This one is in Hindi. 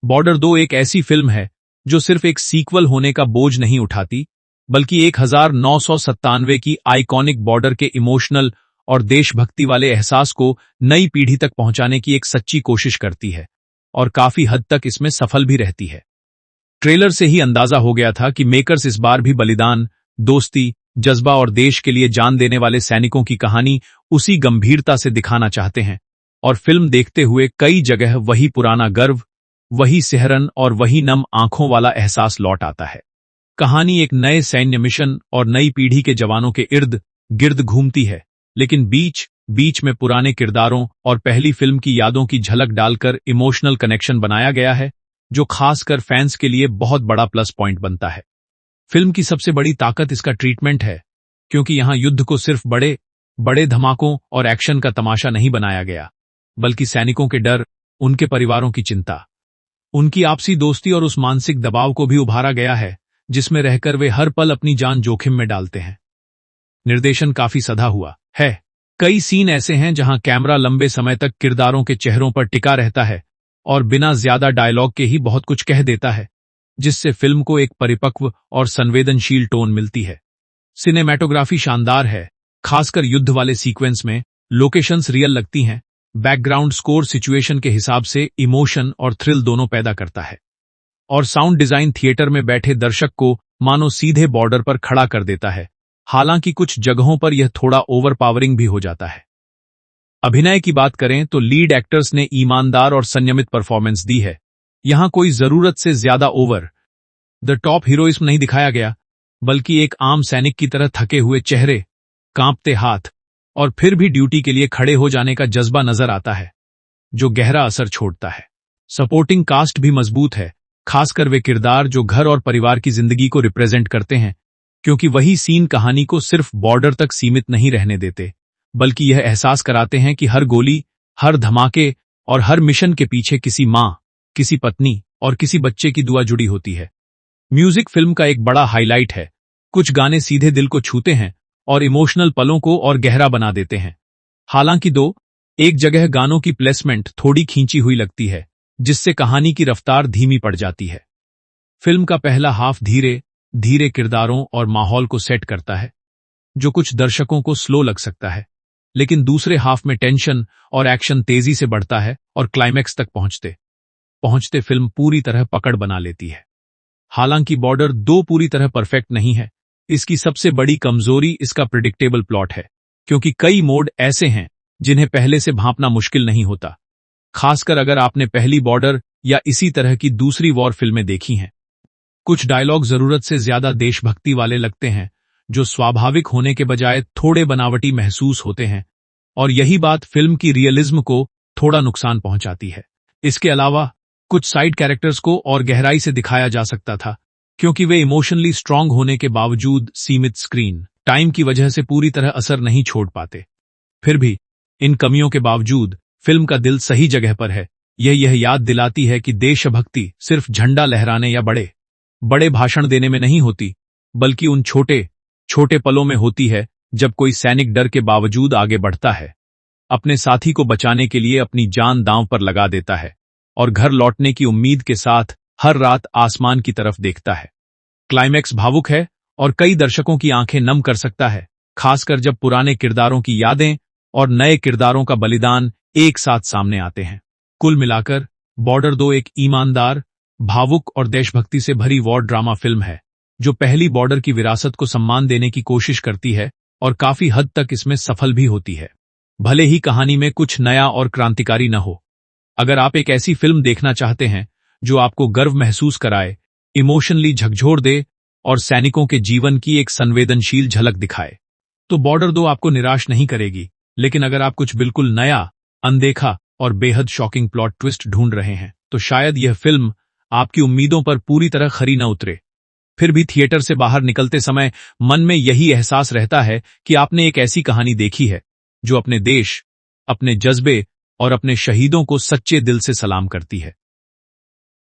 बॉर्डर 2 एक ऐसी फिल्म है जो सिर्फ एक सीक्वल होने का बोझ नहीं उठाती, बल्कि 1997 की आइकॉनिक बॉर्डर के इमोशनल और देशभक्ति वाले एहसास को नई पीढ़ी तक पहुंचाने की एक सच्ची कोशिश करती है, और काफी हद तक इसमें सफल भी रहती है। ट्रेलर से ही अंदाजा हो गया था कि मेकर्स इस बार भी बलिदान, दोस्ती, जज्बा और देश के लिए जान देने वाले सैनिकों की कहानी उसी गंभीरता से दिखाना चाहते हैं, और फिल्म देखते हुए कई जगह वही पुराना गर्व, वही सिहरन और वही नम आंखों वाला एहसास लौट आता है। कहानी एक नए सैन्य मिशन और नई पीढ़ी के जवानों के इर्द गिर्द घूमती है, लेकिन बीच बीच में पुराने किरदारों और पहली फिल्म की यादों की झलक डालकर इमोशनल कनेक्शन बनाया गया है, जो खासकर फैंस के लिए बहुत बड़ा प्लस पॉइंट बनता है। फिल्म की सबसे बड़ी ताकत इसका ट्रीटमेंट है, क्योंकि यहां युद्ध को सिर्फ बड़े बड़े धमाकों और एक्शन का तमाशा नहीं बनाया गया, बल्कि सैनिकों के डर, उनके परिवारों की चिंता, उनकी आपसी दोस्ती और उस मानसिक दबाव को भी उभारा गया है जिसमें रहकर वे हर पल अपनी जान जोखिम में डालते हैं। निर्देशन काफी सधा हुआ है। कई सीन ऐसे हैं जहां कैमरा लंबे समय तक किरदारों के चेहरों पर टिका रहता है और बिना ज्यादा डायलॉग के ही बहुत कुछ कह देता है, जिससे फिल्म को एक परिपक्व और संवेदनशील टोन मिलती है। सिनेमैटोग्राफी शानदार है, खासकर युद्ध वाले सीक्वेंस में लोकेशंस रियल लगती हैं। बैकग्राउंड स्कोर सिचुएशन के हिसाब से इमोशन और थ्रिल दोनों पैदा करता है, और साउंड डिजाइन थिएटर में बैठे दर्शक को मानो सीधे बॉर्डर पर खड़ा कर देता है, हालांकि कुछ जगहों पर यह थोड़ा ओवरपावरिंग भी हो जाता है। अभिनय की बात करें तो लीड एक्टर्स ने ईमानदार और संयमित परफॉर्मेंस दी है। यहां कोई जरूरत से ज्यादा ओवर द टॉप हीरोइज्म नहीं दिखाया गया, बल्कि एक आम सैनिक की तरह थके हुए चेहरे, कांपते हाथ और फिर भी ड्यूटी के लिए खड़े हो जाने का जज्बा नजर आता है, जो गहरा असर छोड़ता है। सपोर्टिंग कास्ट भी मजबूत है, खासकर वे किरदार जो घर और परिवार की जिंदगी को रिप्रेजेंट करते हैं, क्योंकि वही सीन कहानी को सिर्फ बॉर्डर तक सीमित नहीं रहने देते, बल्कि यह एहसास कराते हैं कि हर गोली, हर धमाके और हर मिशन के पीछे किसी माँ, किसी पत्नी और किसी बच्चे की दुआ जुड़ी होती है। म्यूजिक फिल्म का एक बड़ा हाईलाइट है। कुछ गाने सीधे दिल को छूते हैं और इमोशनल पलों को और गहरा बना देते हैं। हालांकि एक जगह गानों की प्लेसमेंट थोड़ी खींची हुई लगती है, जिससे कहानी की रफ्तार धीमी पड़ जाती है। फिल्म का पहला हाफ धीरे धीरे किरदारों और माहौल को सेट करता है, जो कुछ दर्शकों को स्लो लग सकता है, लेकिन दूसरे हाफ में टेंशन और एक्शन तेजी से बढ़ता है और क्लाइमैक्स तक पहुंचते पहुंचते फिल्म पूरी तरह पकड़ बना लेती है। हालांकि बॉर्डर 2 पूरी तरह परफेक्ट नहीं है। इसकी सबसे बड़ी कमजोरी इसका प्रिडिक्टेबल प्लॉट है, क्योंकि कई मोड ऐसे हैं जिन्हें पहले से भांपना मुश्किल नहीं होता, खासकर अगर आपने पहली बॉर्डर या इसी तरह की दूसरी वॉर फिल्में देखी हैं। कुछ डायलॉग जरूरत से ज्यादा देशभक्ति वाले लगते हैं, जो स्वाभाविक होने के बजाय थोड़े बनावटी महसूस होते हैं, और यही बात फिल्म की रियलिज्म को थोड़ा नुकसान पहुंचाती है। इसके अलावा कुछ साइड कैरेक्टर्स को और गहराई से दिखाया जा सकता था, क्योंकि वे इमोशनली स्ट्रांग होने के बावजूद सीमित स्क्रीन टाइम की वजह से पूरी तरह असर नहीं छोड़ पाते। फिर भी इन कमियों के बावजूद फिल्म का दिल सही जगह पर है। यह याद दिलाती है कि देशभक्ति सिर्फ झंडा लहराने या बड़े बड़े भाषण देने में नहीं होती, बल्कि उन छोटे छोटे पलों में होती है जब कोई सैनिक डर के बावजूद आगे बढ़ता है, अपने साथी को बचाने के लिए अपनी जान दांव पर लगा देता है और घर लौटने की उम्मीद के साथ हर रात आसमान की तरफ देखता है। क्लाइमैक्स भावुक है और कई दर्शकों की आंखें नम कर सकता है, खासकर जब पुराने किरदारों की यादें और नए किरदारों का बलिदान एक साथ सामने आते हैं। कुल मिलाकर बॉर्डर 2 एक ईमानदार, भावुक और देशभक्ति से भरी वॉर ड्रामा फिल्म है, जो पहली बॉर्डर की विरासत को सम्मान देने की कोशिश करती है और काफी हद तक इसमें सफल भी होती है, भले ही कहानी में कुछ नया और क्रांतिकारी न हो। अगर आप एक ऐसी फिल्म देखना चाहते हैं जो आपको गर्व महसूस कराए, इमोशनली झकझोर दे और सैनिकों के जीवन की एक संवेदनशील झलक दिखाए, तो बॉर्डर 2 आपको निराश नहीं करेगी। लेकिन अगर आप कुछ बिल्कुल नया, अनदेखा और बेहद शॉकिंग प्लॉट ट्विस्ट ढूंढ रहे हैं, तो शायद यह फिल्म आपकी उम्मीदों पर पूरी तरह खरी न उतरे। फिर भी थिएटर से बाहर निकलते समय मन में यही एहसास रहता है कि आपने एक ऐसी कहानी देखी है जो अपने देश, अपने जज्बे और अपने शहीदों को सच्चे दिल से सलाम करती है।